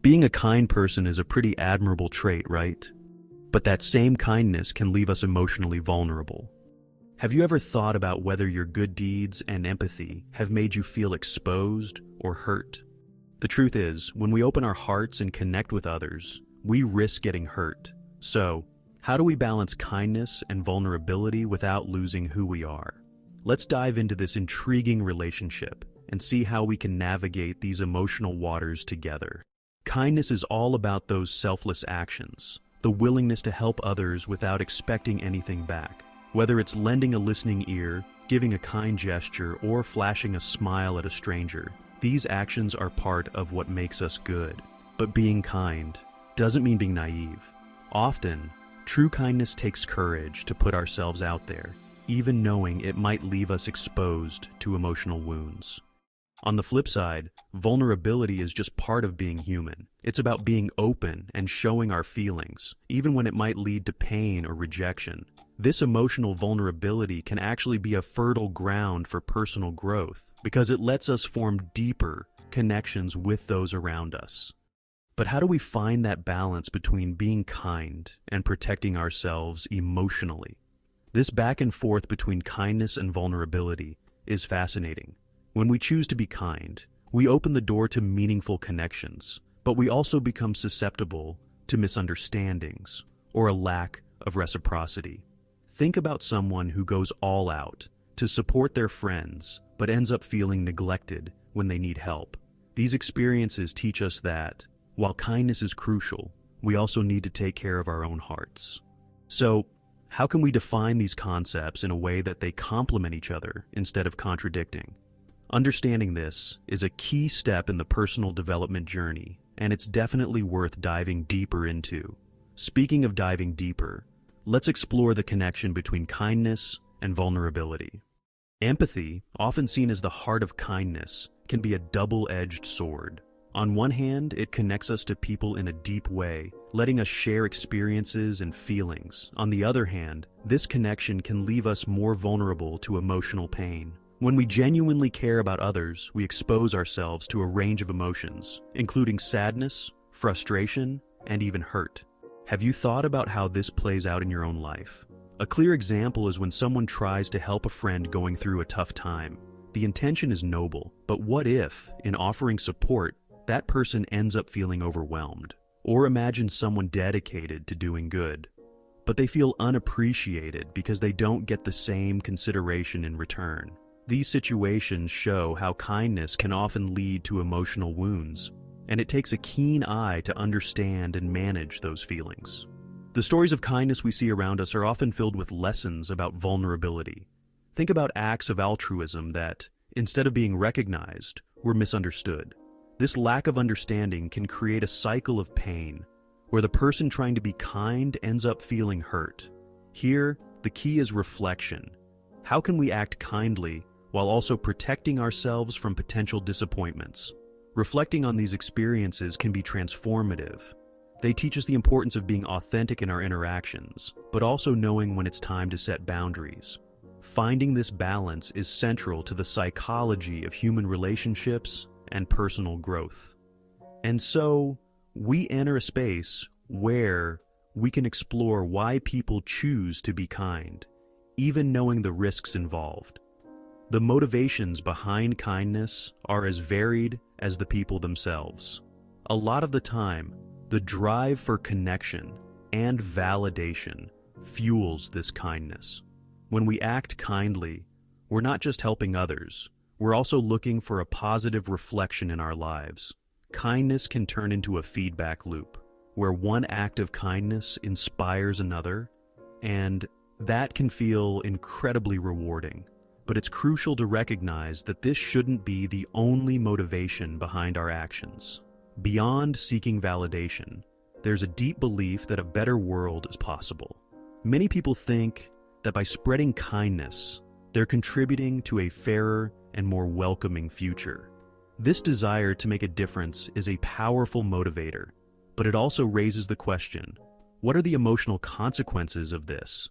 Being a kind person is a pretty admirable trait, right? But that same kindness can leave us emotionally vulnerable. Have you ever thought about whether your good deeds and empathy have made you feel exposed or hurt? The truth is, when we open our hearts and connect with others, we risk getting hurt. So, how do we balance kindness and vulnerability without losing who we are? Let's dive into this intriguing relationship and see how we can navigate these emotional waters together. Kindness is all about those selfless actions, the willingness to help others without expecting anything back. Whether it's lending a listening ear, giving a kind gesture, or flashing a smile at a stranger, these actions are part of what makes us good. But being kind doesn't mean being naive. Often, true kindness takes courage to put ourselves out there, even knowing it might leave us exposed to emotional wounds. On the flip side, vulnerability is just part of being human. It's about being open and showing our feelings, even when it might lead to pain or rejection. This emotional vulnerability can actually be a fertile ground for personal growth because it lets us form deeper connections with those around us. But how do we find that balance between being kind and protecting ourselves emotionally? This back and forth between kindness and vulnerability is fascinating. When we choose to be kind, we open the door to meaningful connections, but we also become susceptible to misunderstandings or a lack of reciprocity. Think about someone who goes all out to support their friends, but ends up feeling neglected when they need help. These experiences teach us that, while kindness is crucial, we also need to take care of our own hearts. So, how can we define these concepts in a way that they complement each other instead of contradicting? Understanding this is a key step in the personal development journey, and it's definitely worth diving deeper into. Speaking of diving deeper, let's explore the connection between kindness and vulnerability. Empathy, often seen as the heart of kindness, can be a double-edged sword. On one hand, it connects us to people in a deep way, letting us share experiences and feelings. On the other hand, this connection can leave us more vulnerable to emotional pain. When we genuinely care about others, we expose ourselves to a range of emotions, including sadness, frustration, and even hurt. Have you thought about how this plays out in your own life? A clear example is when someone tries to help a friend going through a tough time. The intention is noble, but what if, in offering support, that person ends up feeling overwhelmed? Or imagine someone dedicated to doing good, but they feel unappreciated because they don't get the same consideration in return. These situations show how kindness can often lead to emotional wounds, and it takes a keen eye to understand and manage those feelings. The stories of kindness we see around us are often filled with lessons about vulnerability. Think about acts of altruism that, instead of being recognized, were misunderstood. This lack of understanding can create a cycle of pain, where the person trying to be kind ends up feeling hurt. Here, the key is reflection. How can we act kindly while also protecting ourselves from potential disappointments? Reflecting on these experiences can be transformative. They teach us the importance of being authentic in our interactions, but also knowing when it's time to set boundaries. Finding this balance is central to the psychology of human relationships and personal growth. And so, we enter a space where we can explore why people choose to be kind, even knowing the risks involved. The motivations behind kindness are as varied as the people themselves. A lot of the time, the drive for connection and validation fuels this kindness. When we act kindly, we're not just helping others, we're also looking for a positive reflection in our lives. Kindness can turn into a feedback loop, where one act of kindness inspires another, and that can feel incredibly rewarding. But it's crucial to recognize that this shouldn't be the only motivation behind our actions. Beyond seeking validation, there's a deep belief that a better world is possible. Many people think that by spreading kindness, they're contributing to a fairer and more welcoming future. This desire to make a difference is a powerful motivator, but it also raises the question, what are the emotional consequences of this?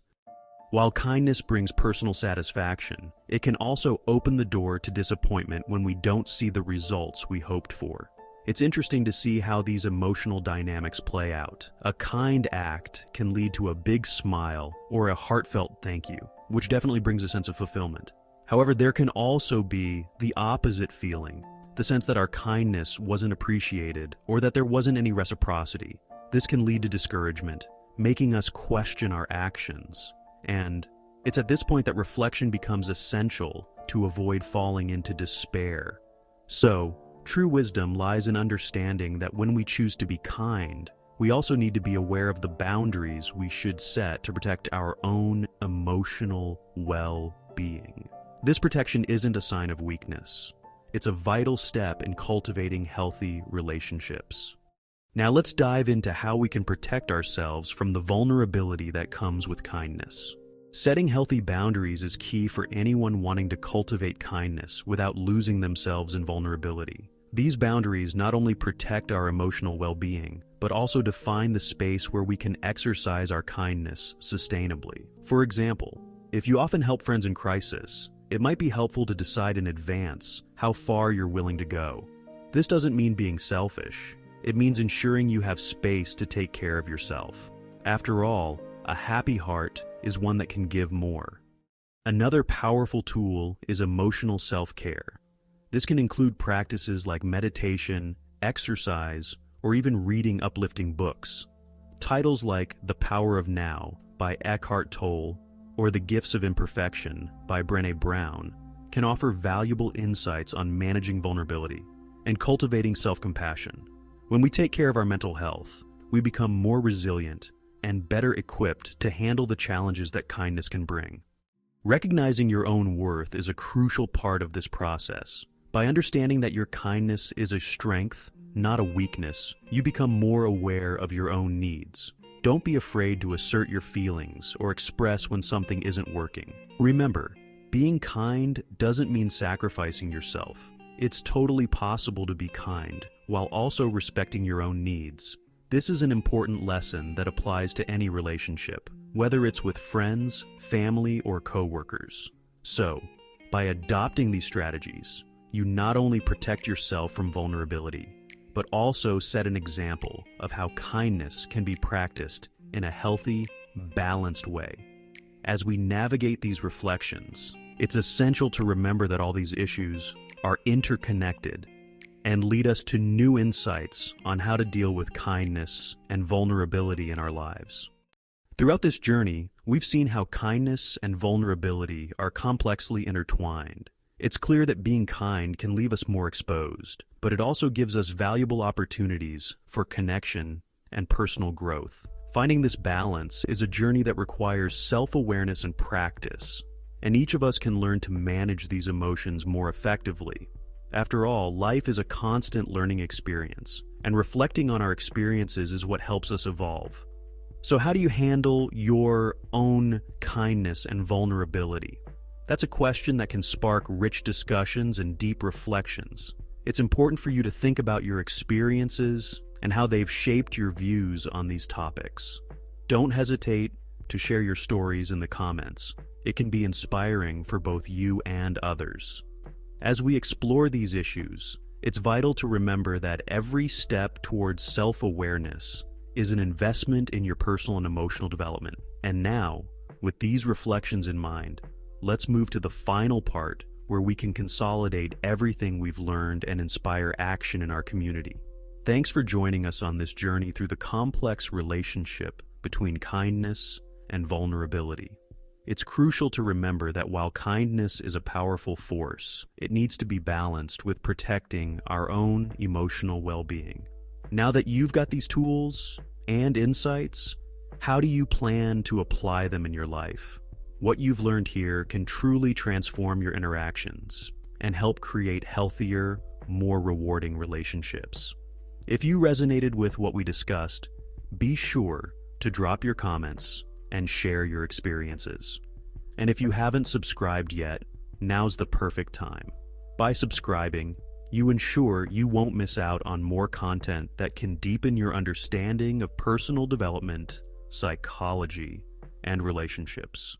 While kindness brings personal satisfaction, it can also open the door to disappointment when we don't see the results we hoped for. It's interesting to see how these emotional dynamics play out. A kind act can lead to a big smile or a heartfelt thank you, which definitely brings a sense of fulfillment. However, there can also be the opposite feeling, the sense that our kindness wasn't appreciated or that there wasn't any reciprocity. This can lead to discouragement, making us question our actions. And it's at this point that reflection becomes essential to avoid falling into despair. So, true wisdom lies in understanding that when we choose to be kind, we also need to be aware of the boundaries we should set to protect our own emotional well-being. This protection isn't a sign of weakness. It's a vital step in cultivating healthy relationships. Now let's dive into how we can protect ourselves from the vulnerability that comes with kindness. Setting healthy boundaries is key for anyone wanting to cultivate kindness without losing themselves in vulnerability. These boundaries not only protect our emotional well-being, but also define the space where we can exercise our kindness sustainably. For example, if you often help friends in crisis, it might be helpful to decide in advance how far you're willing to go. This doesn't mean being selfish. It means ensuring you have space to take care of yourself. After all, a happy heart is one that can give more. Another powerful tool is emotional self-care. This can include practices like meditation, exercise, or even reading uplifting books. Titles like The Power of Now by Eckhart Tolle or The Gifts of Imperfection by Brené Brown can offer valuable insights on managing vulnerability and cultivating self-compassion. When we take care of our mental health, we become more resilient and better equipped to handle the challenges that kindness can bring. Recognizing your own worth is a crucial part of this process. By understanding that your kindness is a strength, not a weakness, you become more aware of your own needs. Don't be afraid to assert your feelings or express when something isn't working. Remember, being kind doesn't mean sacrificing yourself. It's totally possible to be kind while also respecting your own needs. This is an important lesson that applies to any relationship, whether it's with friends, family, or coworkers. So, by adopting these strategies, you not only protect yourself from vulnerability, but also set an example of how kindness can be practiced in a healthy, balanced way. As we navigate these reflections, it's essential to remember that all these issues are interconnected and lead us to new insights on how to deal with kindness and vulnerability in our lives. Throughout this journey, we've seen how kindness and vulnerability are complexly intertwined. It's clear that being kind can leave us more exposed, but it also gives us valuable opportunities for connection and personal growth. Finding this balance is a journey that requires self-awareness and practice, and each of us can learn to manage these emotions more effectively. After all, life is a constant learning experience, and reflecting on our experiences is what helps us evolve. So how do you handle your own kindness and vulnerability? That's a question that can spark rich discussions and deep reflections. It's important for you to think about your experiences and how they've shaped your views on these topics. Don't hesitate to share your stories in the comments. It can be inspiring for both you and others. As we explore these issues, it's vital to remember that every step towards self-awareness is an investment in your personal and emotional development. And now, with these reflections in mind, let's move to the final part where we can consolidate everything we've learned and inspire action in our community. Thanks for joining us on this journey through the complex relationship between kindness and vulnerability. It's crucial to remember that while kindness is a powerful force, it needs to be balanced with protecting our own emotional well-being. Now that you've got these tools and insights, how do you plan to apply them in your life? What you've learned here can truly transform your interactions and help create healthier, more rewarding relationships. If you resonated with what we discussed, be sure to drop your comments and share your experiences. And if you haven't subscribed yet, now's the perfect time. By subscribing, you ensure you won't miss out on more content that can deepen your understanding of personal development, psychology, and relationships.